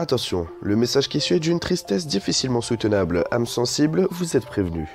Attention, le message qui suit est d'une tristesse difficilement soutenable. Âme sensible, vous êtes prévenus.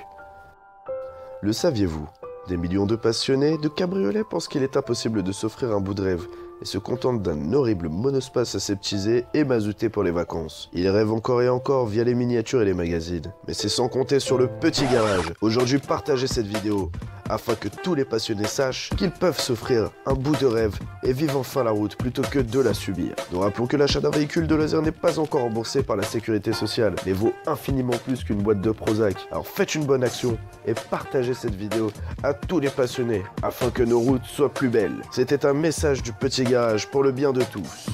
Le saviez-vous? Des millions de passionnés de cabriolets pensent qu'il est impossible de s'offrir un bout de rêve et se contentent d'un horrible monospace aseptisé et mazouté pour les vacances. Ils rêvent encore et encore via les miniatures et les magazines. Mais c'est sans compter sur le petit garage. Aujourd'hui, partagez cette vidéo afin que tous les passionnés sachent qu'ils peuvent s'offrir un bout de rêve et vivre enfin la route plutôt que de la subir. Nous rappelons que l'achat d'un véhicule de loisir n'est pas encore remboursé par la sécurité sociale, mais vaut infiniment plus qu'une boîte de Prozac. Alors faites une bonne action et partagez cette vidéo à tous les passionnés afin que nos routes soient plus belles. C'était un message du petit garage pour le bien de tous.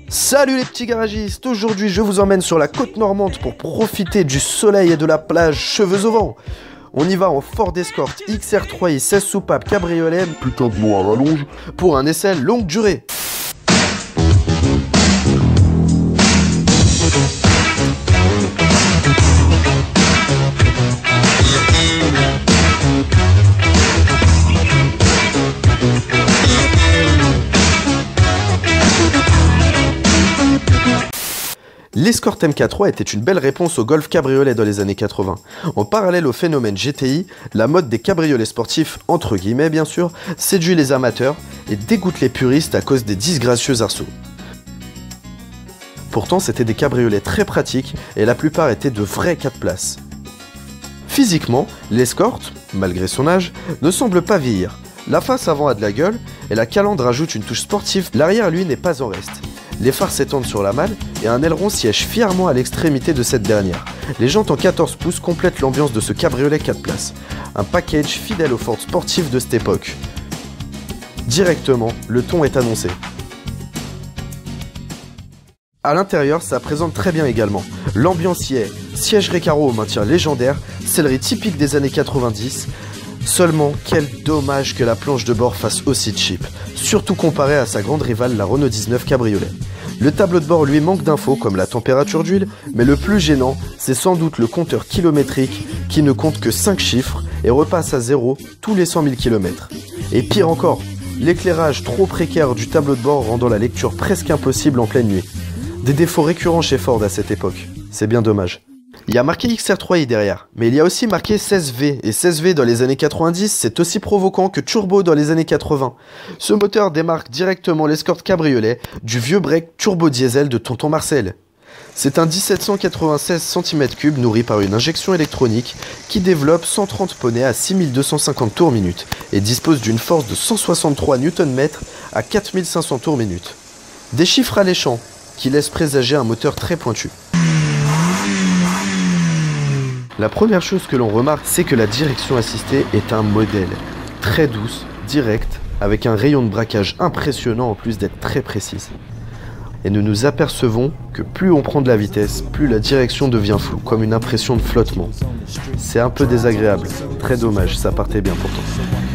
Salut les petits garagistes, aujourd'hui je vous emmène sur la côte normande pour profiter du soleil et de la plage cheveux au vent. On y va en Ford Escort XR3i 16 soupapes cabriolet, putain de nom à rallonge, pour un essai longue durée. L'Escort MK3 était une belle réponse au Golf cabriolet dans les années 80. En parallèle au phénomène GTI, la mode des cabriolets sportifs, entre guillemets bien sûr, séduit les amateurs et dégoûte les puristes à cause des disgracieux arceaux. Pourtant, c'était des cabriolets très pratiques et la plupart étaient de vrais 4 places. Physiquement, l'Escort, malgré son âge, ne semble pas vieillir. La face avant a de la gueule et la calandre ajoute une touche sportive, l'arrière lui n'est pas en reste. Les phares s'étendent sur la malle et un aileron siège fièrement à l'extrémité de cette dernière. Les jantes en 14 pouces complètent l'ambiance de ce cabriolet 4 places. Un package fidèle aux Ford sportifs de cette époque. Directement, le ton est annoncé. À l'intérieur, ça présente très bien également. L'ambiance y est. Siège récaro au maintien légendaire, sellerie typique des années 90. Seulement, quel dommage que la planche de bord fasse aussi cheap, surtout comparé à sa grande rivale la Renault 19 Cabriolet. Le tableau de bord lui manque d'infos comme la température d'huile, mais le plus gênant, c'est sans doute le compteur kilométrique qui ne compte que 5 chiffres et repasse à 0 tous les 100 000 km. Et pire encore, l'éclairage trop précaire du tableau de bord rendant la lecture presque impossible en pleine nuit. Des défauts récurrents chez Ford à cette époque, c'est bien dommage. Il y a marqué XR3i derrière, mais il y a aussi marqué 16V, et 16V dans les années 90, c'est aussi provoquant que Turbo dans les années 80. Ce moteur démarque directement l'Escort cabriolet du vieux break turbo diesel de Tonton Marcel. C'est un 1796 cm3 nourri par une injection électronique qui développe 130 poneys à 6250 tours minute et dispose d'une force de 163 Nm à 4500 tours minute. Des chiffres alléchants qui laissent présager un moteur très pointu. La première chose que l'on remarque, c'est que la direction assistée est un modèle. Très douce, directe, avec un rayon de braquage impressionnant en plus d'être très précise. Et nous nous apercevons que plus on prend de la vitesse, plus la direction devient floue, comme une impression de flottement. C'est un peu désagréable, très dommage, ça partait bien pourtant.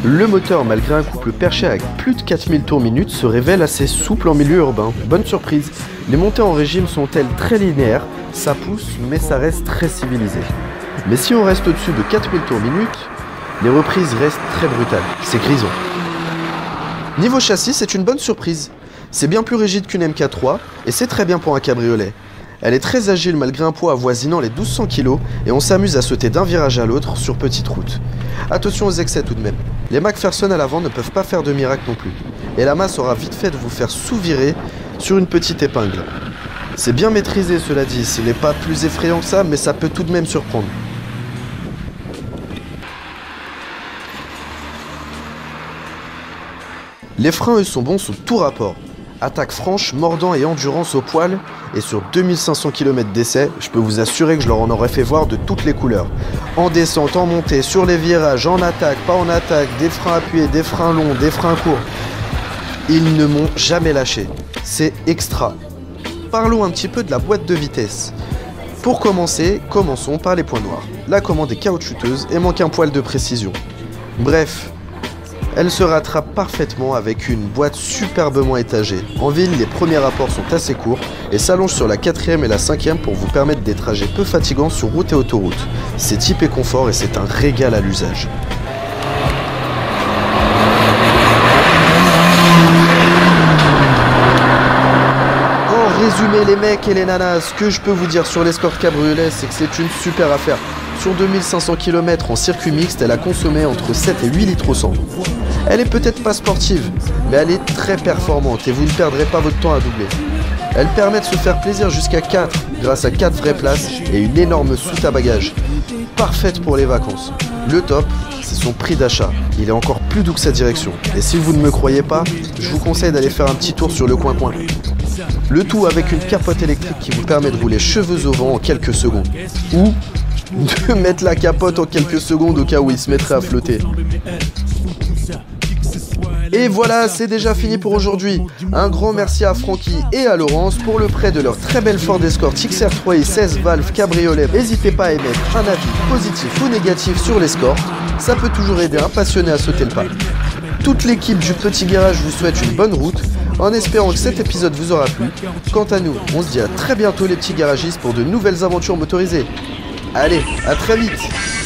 Le moteur, malgré un couple perché avec plus de 4000 tours minute, se révèle assez souple en milieu urbain. Bonne surprise, les montées en régime sont-elles très linéaires, ça pousse, mais ça reste très civilisé. Mais si on reste au-dessus de 4000 tours minute, les reprises restent très brutales, c'est grisant. Niveau châssis, c'est une bonne surprise. C'est bien plus rigide qu'une MK3 et c'est très bien pour un cabriolet. Elle est très agile malgré un poids avoisinant les 1200 kg et on s'amuse à sauter d'un virage à l'autre sur petite route. Attention aux excès tout de même. Les McPherson à l'avant ne peuvent pas faire de miracle non plus. Et la masse aura vite fait de vous faire sous-virer sur une petite épingle. C'est bien maîtrisé cela dit, ce n'est pas plus effrayant que ça, mais ça peut tout de même surprendre. Les freins eux sont bons sous tout rapport. Attaque franche, mordant et endurance au poil, et sur 2500 km d'essai, je peux vous assurer que je leur en aurais fait voir de toutes les couleurs. En descente, en montée, sur les virages, en attaque, pas en attaque, des freins appuyés, des freins longs, des freins courts. Ils ne m'ont jamais lâché. C'est extra. Parlons un petit peu de la boîte de vitesse. Pour commencer, commençons par les points noirs. La commande est caoutchouteuse et manque un poil de précision. Bref, elle se rattrape parfaitement avec une boîte superbement étagée. En ville, les premiers rapports sont assez courts et s'allongent sur la 4e et la 5e pour vous permettre des trajets peu fatigants sur route et autoroute. C'est type et confort et c'est un régal à l'usage. résumé les mecs et les nanas, ce que je peux vous dire sur l'Escort cabriolet, c'est que c'est une super affaire. Sur 2500 km en circuit mixte, elle a consommé entre 7 et 8 litres au 100. Elle est peut-être pas sportive, mais elle est très performante et vous ne perdrez pas votre temps à doubler. Elle permet de se faire plaisir jusqu'à 4 grâce à 4 vraies places et une énorme soute à bagages. Parfaite pour les vacances. Le top, c'est son prix d'achat. Il est encore plus doux que sa direction. Et si vous ne me croyez pas, je vous conseille d'aller faire un petit tour sur le coin-coin. Le tout avec une capote électrique qui vous permet de rouler cheveux au vent en quelques secondes. Ou de mettre la capote en quelques secondes au cas où il se mettrait à flotter. Et voilà, c'est déjà fini pour aujourd'hui. Un grand merci à Francky et à Laurence pour le prêt de leur très belle Ford Escort XR3 et 16 valves cabriolet. N'hésitez pas à émettre un avis positif ou négatif sur l'Escort. Ça peut toujours aider un passionné à sauter le pas. Toute l'équipe du Petit Garage vous souhaite une bonne route, en espérant que cet épisode vous aura plu. Quant à nous, on se dit à très bientôt les petits garagistes pour de nouvelles aventures motorisées. Allez, à très vite!